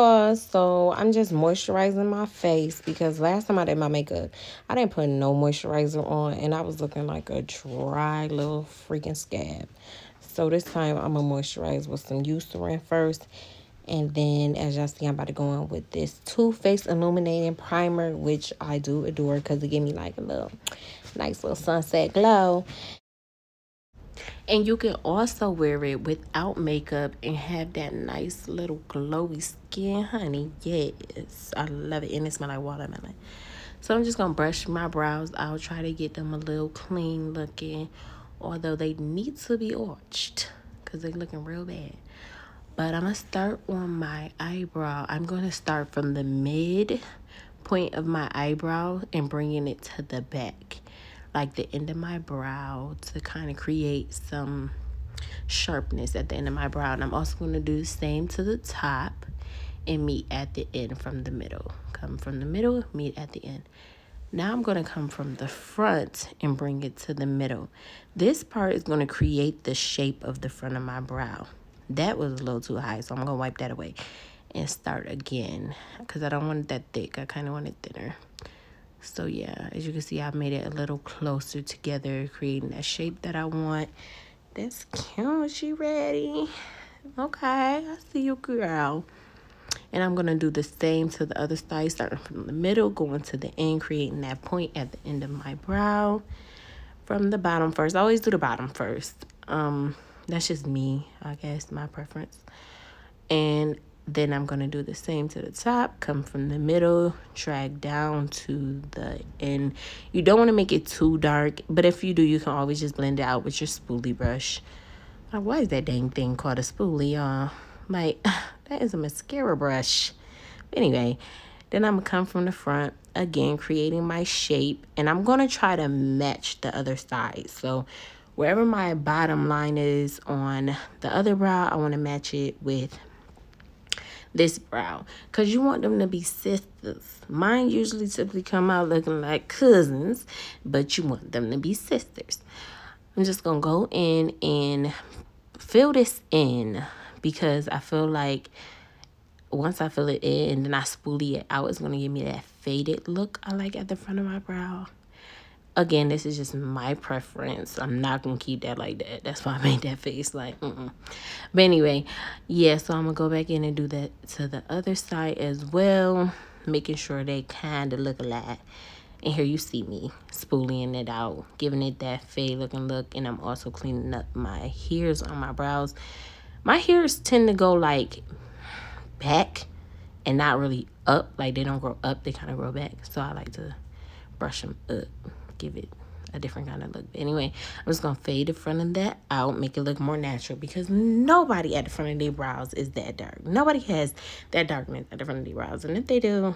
y'all. So I'm just moisturizing my face because last time I did my makeup, I didn't put no moisturizer on and I was looking like a dry little freaking scab. So this time I'm gonna moisturize with some Eucerin first. And then as y'all see, I'm about to go in with this Too Faced Illuminating Primer, which I do adore because it gave me like a little nice little sunset glow. And you can also wear it without makeup and have that nice little glowy skin, honey. Yes, I love it. And it smells like watermelon. So I'm just going to brush my brows out. Try to get them a little clean looking. Although they need to be arched because they're looking real bad. But I'm going to start on my eyebrow. I'm going to start from the mid point of my eyebrow and bringing it to the back. Like the end of my brow to kind of create some sharpness at the end of my brow. And I'm also going to do the same to the top and meet at the end from the middle. Come from the middle, meet at the end. Now I'm going to come from the front and bring it to the middle. This part is going to create the shape of the front of my brow. That was a little too high, so I'm going to wipe that away and start again because I don't want it that thick. I kind of want it thinner. So yeah, as you can see, I've made it a little closer together, creating that shape that I want. That's cute. She ready? Okay, I see you, girl. And I'm going to do the same to the other side, starting from the middle, going to the end, creating that point at the end of my brow. From the bottom first. I always do the bottom first. That's just me, I guess, my preference. And then I'm going to do the same to the top, come from the middle, drag down to the end. You don't want to make it too dark, but if you do, you can always just blend it out with your spoolie brush. Why is that dang thing called a spoolie, y'all? Like, that is a mascara brush. Anyway, then I'm going to come from the front, again, creating my shape. And I'm going to try to match the other side. So wherever my bottom line is on the other brow, I want to match it with this brow because you want them to be sisters. Mine usually typically come out looking like cousins, but you want them to be sisters. I'm just gonna go in and fill this in because I feel like once I fill it in and then I spoolie it out, it's gonna give me that faded look I like at the front of my brow. Again, this is just my preference. I'm not going to keep that like that. That's why I made that face like, But anyway, yeah, so I'm going to go back in and do that to the other side as well, making sure they kind of look alike. And here you see me spooling it out, giving it that fade looking look. And I'm also cleaning up my hairs on my brows. My hairs tend to go like back and not really up. Like they don't grow up, they kind of grow back. So I like to brush them up. Give it a different kind of look. But anyway, I'm just gonna fade the front of that out, make it look more natural because nobody at the front of their brows is that dark. Nobody has that darkness at the front of their brows, and if they do,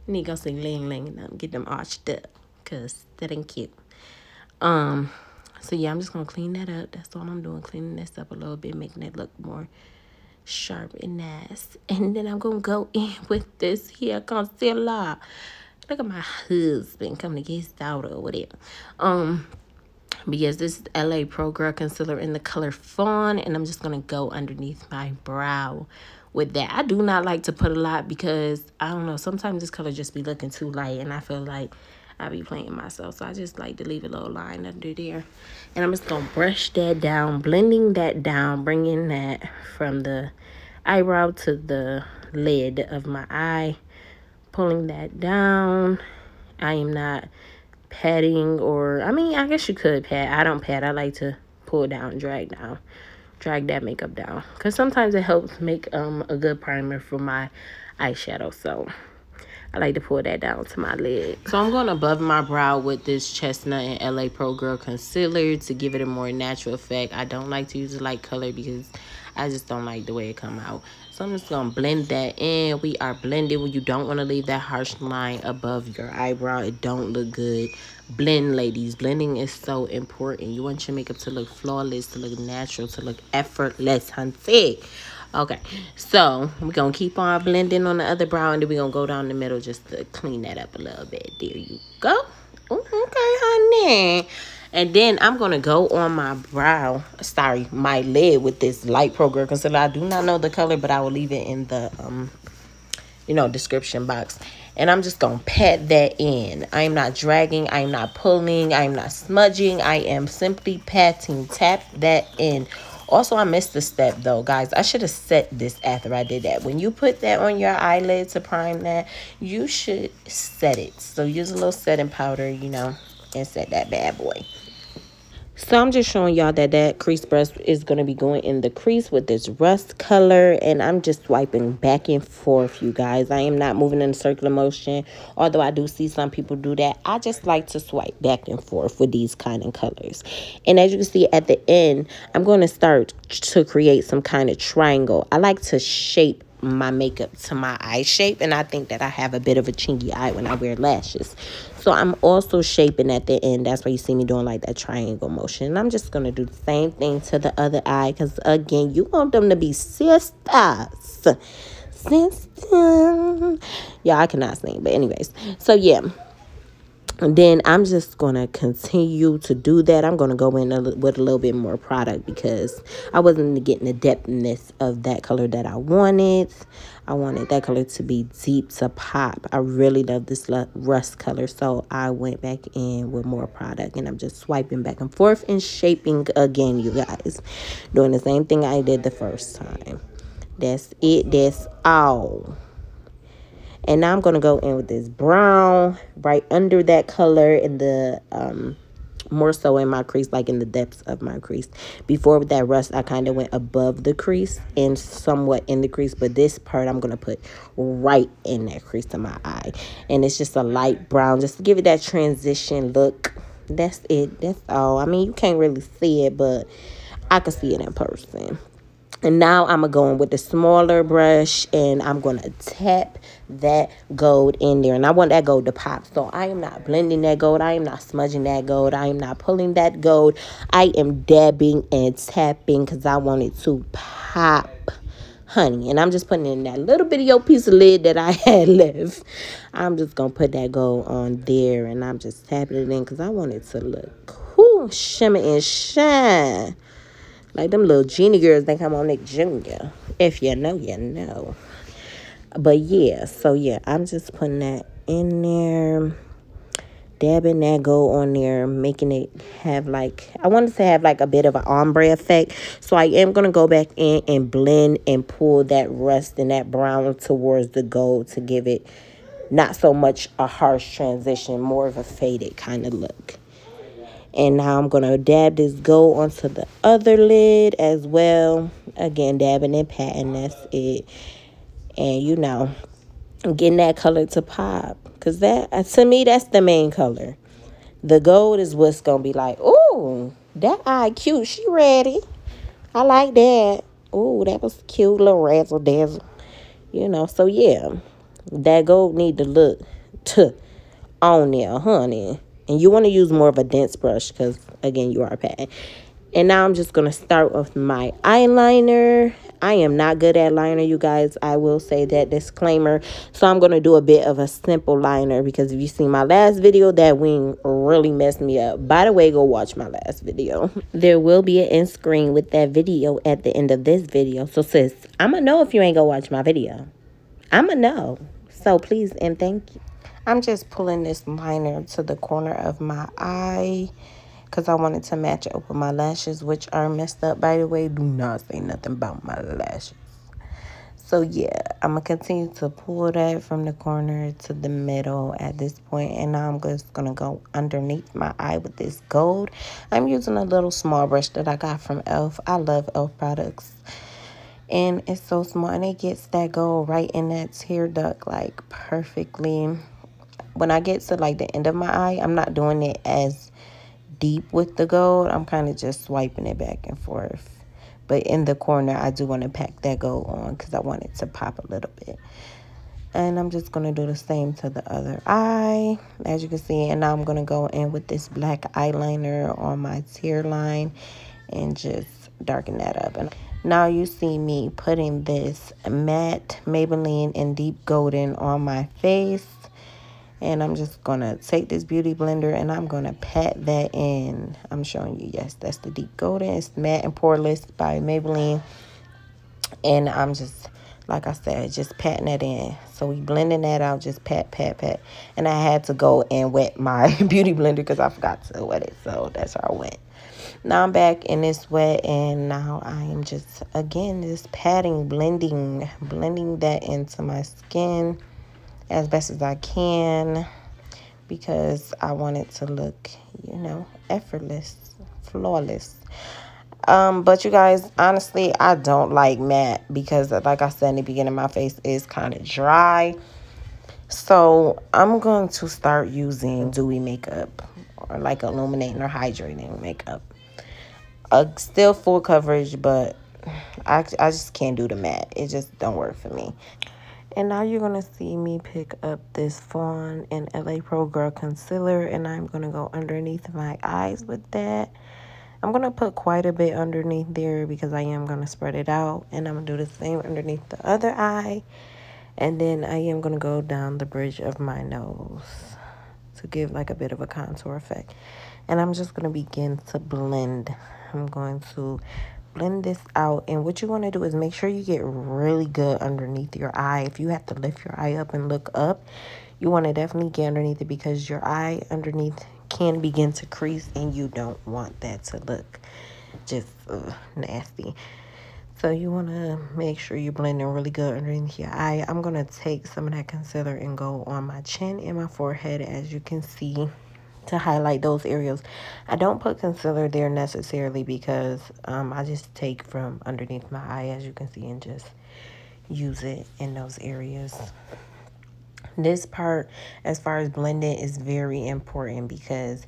you need to go see Ling Ling and them, get them arched up because that ain't cute. So yeah, I'm just gonna clean that up. That's all I'm doing, cleaning this up a little bit, making it look more sharp and nice. And then I'm gonna go in with this here concealer. Look at my husband coming to get his daughter or whatever. But yes, this is LA Pro Girl Concealer in the color Fawn. And I'm just going to go underneath my brow with that. I do not like to put a lot because, I don't know, sometimes this color just be looking too light. And I feel like I be playing myself. So I just like to leave a little line under there. And I'm just going to brush that down, blending that down, bringing that from the eyebrow to the lid of my eye. Pulling that down. I am not patting or, I mean, I guess you could pat. I don't pat. I like to pull down, drag that makeup down. Because sometimes it helps make a good primer for my eyeshadow. So I like to pull that down to my lid. So I'm going above my brow with this Chestnut and LA Pro Girl Concealer to give it a more natural effect. I don't like to use a light color because I just don't like the way it come out. So I'm just going to blend that in. We are blending. You don't want to leave that harsh line above your eyebrow. It don't look good. Blend, ladies. Blending is so important. You want your makeup to look flawless, to look natural, to look effortless, hunty. Okay, so we're going to keep on blending on the other brow, and then we're going to go down the middle just to clean that up a little bit. There you go. Ooh, okay, honey. And then I'm going to go on my brow, my lid with this Light Pro Girl Concealer. I do not know the color, but I will leave it in the description box. And I'm just going to pat that in. I'm not dragging. I'm not pulling. I'm not smudging. I am simply patting. Tap that in. Also, I missed a step, though, guys. I should have set this after I did that. When you put that on your eyelid to prime that, you should set it. So use a little setting powder, and set that bad boy. So I'm just showing y'all that crease brush is going to be going in the crease with this rust color. And I'm just swiping back and forth, you guys. I am not moving in a circular motion. Although I do see some people do that. I just like to swipe back and forth with these kind of colors. And as you can see at the end, I'm going to start to create some kind of triangle. I like to shape my makeup to my eye shape, and I think that I have a bit of a chinky eye when I wear lashes, so I'm also shaping at the end. That's why you see me doing like that triangle motion. And I'm just gonna do the same thing to the other eye, because again, you want them to be sisters. Yeah, I cannot sing, but anyways, so yeah. And then I'm just going to continue to do that. I'm going to go in with a little bit more product because I wasn't getting the depthness of that color that I wanted. I wanted that color to be deep to pop. I really love this rust color. So I went back in with more product. And I'm just swiping back and forth and shaping again, you guys. Doing the same thing I did the first time. That's it. That's all. And now I'm going to go in with this brown right under that color in the, more so in my crease, like in the depths of my crease. Before with that rust, I kind of went above the crease and somewhat in the crease. But this part, I'm going to put right in that crease of my eye. And it's just a light brown, just to give it that transition look. That's it. That's all. I mean, you can't really see it, but I can see it in person. And now I'm going to go in with the smaller brush, and I'm going to tap that gold in there. And I want that gold to pop. So I am not blending that gold. I am not smudging that gold. I am not pulling that gold. I am dabbing and tapping because I want it to pop, honey. And I'm just putting in that little bitty old piece of lid that I had left. I'm just going to put that gold on there, and I'm just tapping it in because I want it to look cool, shimmer and shine. Like them little genie girls that come on Nick Jr. If you know, you know. But yeah, so yeah, I'm just putting that in there. Dabbing that gold on there. Making it have like, I wanted to have like a bit of an ombre effect. So I am going to go back in and blend and pull that rust and that brown towards the gold to give it not so much a harsh transition. More of a faded kind of look. And now I'm going to dab this gold onto the other lid as well. Again, dabbing and patting, that's it. And, getting that color to pop. Because that, to me, that's the main color. The gold is what's going to be like, ooh, that eye cute. She ready. I like that. Ooh, that was cute. Little razzle dazzle. So yeah. That gold need to look on there, honey. And you want to use more of a dense brush because, again, you are patting. And now I'm just going to start with my eyeliner. I am not good at liner, you guys. I will say that, disclaimer. So I'm going to do a bit of a simple liner because if you see my last video, that wing really messed me up. By the way, go watch my last video. There will be an end screen with that video at the end of this video. So, sis, I'm going to know if you ain't going to watch my video. I'm going to know. So, please and thank you. I'm just pulling this liner to the corner of my eye because I wanted to match it up with my lashes, which are messed up. By the way, do not say nothing about my lashes. So, yeah, I'm going to continue to pull that from the corner to the middle at this point. And now I'm just going to go underneath my eye with this gold. I'm using a little small brush that I got from e.l.f. I love e.l.f. products. And it's so small, and it gets that gold right in that tear duct, like, perfectly. When I get to, like, the end of my eye, I'm not doing it as deep with the gold. I'm kind of just swiping it back and forth. But in the corner, I do want to pack that gold on because I want it to pop a little bit. And I'm just going to do the same to the other eye, as you can see. And now I'm going to go in with this black eyeliner on my tear line and just darken that up. And now you see me putting this matte Maybelline in deep golden on my face. And I'm just going to take this beauty blender and I'm going to pat that in. I'm showing you, yes, that's the deep golden. It's Matte and Poreless by Maybelline. And I'm just like I said, just patting that in. So we blending that out, just pat, pat, pat. And I had to go and wet my beauty blender because I forgot to wet it. So that's how I went. Now I'm back in this wet, and now I am just, again, just patting, blending that into my skin as best as I can because I want it to look, you know, effortless, flawless. But you guys, honestly, I don't like matte because, like I said in the beginning, my face is kind of dry. So I'm going to start using dewy makeup or like illuminating or hydrating makeup. Still full coverage, but I just can't do the matte. It just don't work for me. And now you're going to see me pick up this Fawn and LA Pro Girl Concealer, and I'm going to go underneath my eyes with that. I'm going to put quite a bit underneath there because I am going to spread it out. And I'm going to do the same underneath the other eye. And then I am going to go down the bridge of my nose to give like a bit of a contour effect. And I'm just going to begin to blend. I'm going to blend this out. And what you want to do is make sure you get really good underneath your eye. If you have to lift your eye up and look up, you want to definitely get underneath it because your eye underneath can begin to crease and you don't want that to look just nasty. So you want to make sure you're blending really good underneath your eye. I'm going to take some of that concealer and go on my chin and my forehead, as you can see, to highlight those areas. I don't put concealer there necessarily because I just take from underneath my eye, as you can see, and just use it in those areas. This part, as far as blending, is very important because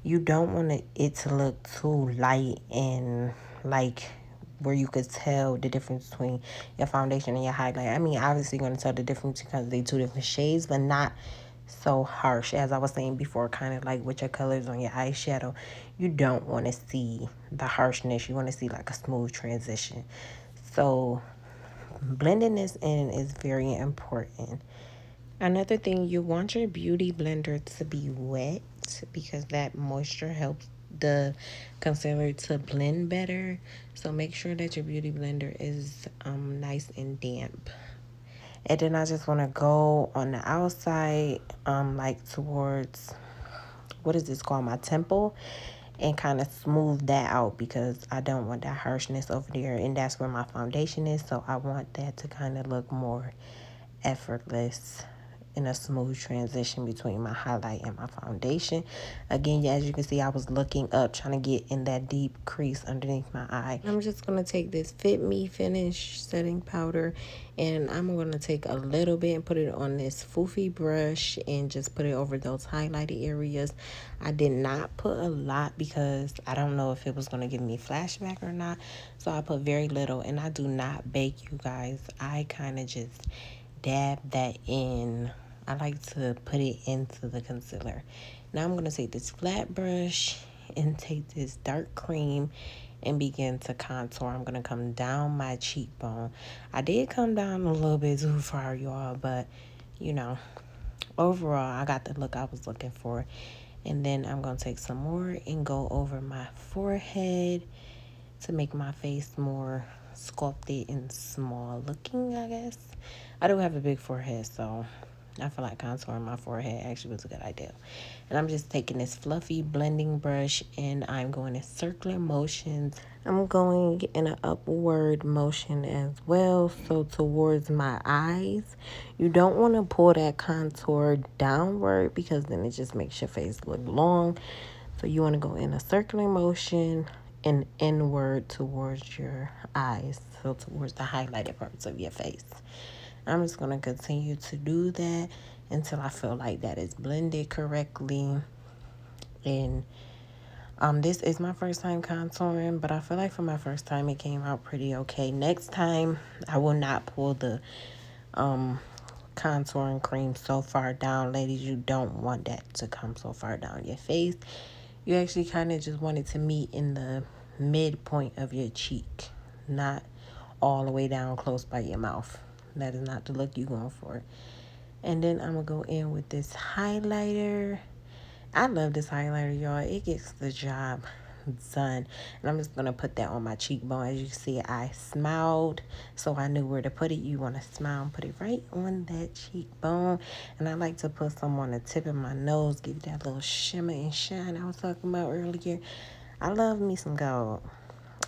you don't want it to look too light and like where you could tell the difference between your foundation and your highlight. I mean, obviously you're going to tell the difference because they're two different shades, but not so harsh. As I was saying before, kind of like with your colors on your eyeshadow, you don't want to see the harshness. You want to see like a smooth transition. So blending this in is very important. Another thing, you want your beauty blender to be wet because that moisture helps the concealer to blend better. So make sure that your beauty blender is nice and damp. And then I just want to go on the outside, like towards, what is this called, my temple, and kind of smooth that out because I don't want that harshness over there, and that's where my foundation is. So I want that to kind of look more effortless in a smooth transition between my highlight and my foundation. Again, as you can see, I was looking up, trying to get in that deep crease underneath my eye. I'm just going to take this Fit Me Finish setting powder, and I'm going to take a little bit and put it on this foofy brush and just put it over those highlighted areas. I did not put a lot because I don't know if it was going to give me flashback or not, so I put very little. And I do not bake, you guys. I kind of just dab that in. I like to put it into the concealer. Now I'm going to take this flat brush and take this dark cream and begin to contour. I'm going to come down my cheekbone. I did come down a little bit too far, y'all, but, you know, overall, I got the look I was looking for. And then I'm going to take some more and go over my forehead to make my face more sculpted and small looking, I guess. I do have a big forehead, so I feel like contouring my forehead actually was a good idea. And I'm just taking this fluffy blending brush and I'm going in circular motions. I'm going in an upward motion as well, so towards my eyes. You don't want to pull that contour downward because then it just makes your face look long. So you want to go in a circular motion and inward towards your eyes, so towards the highlighted parts of your face. I'm just going to continue to do that until I feel like that is blended correctly. And this is my first time contouring, but I feel like for my first time it came out pretty okay. Next time I will not pull the contouring cream so far down, ladies. You don't want that to come so far down your face. You actually kind of just want it to meet in the midpoint of your cheek, not all the way down close by your mouth. That is not the look you're going for. And then I'm going to go in with this highlighter. I love this highlighter, y'all. It gets the job done. And I'm just going to put that on my cheekbone. As you see, I smiled, so I knew where to put it. You want to smile and put it right on that cheekbone. And I like to put some on the tip of my nose, give you that little shimmer and shine I was talking about earlier. I love me some gold.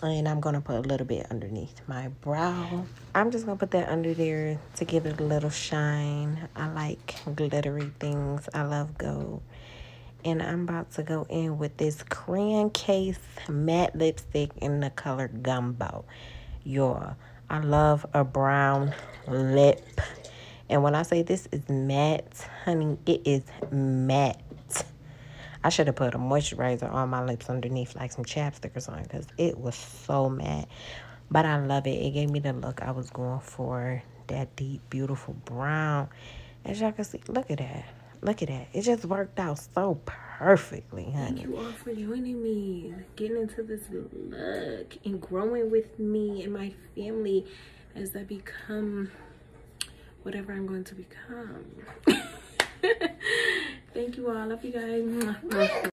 And I'm going to put a little bit underneath my brow. I'm just going to put that under there to give it a little shine. I like glittery things. I love gold. And I'm about to go in with this Crayon Case matte lipstick in the color Gumbo. Y'all, I love a brown lip. And when I say this is matte, honey, it is matte. I should have put a moisturizer on my lips underneath, like some chapstick or something, because it was so matte. But I love it. It gave me the look I was going for, that deep, beautiful brown. As y'all can see, look at that. Look at that. It just worked out so perfectly, honey. Thank you all for joining me, getting into this look, and growing with me and my family as I become whatever I'm going to become. Thank you all. Love you guys.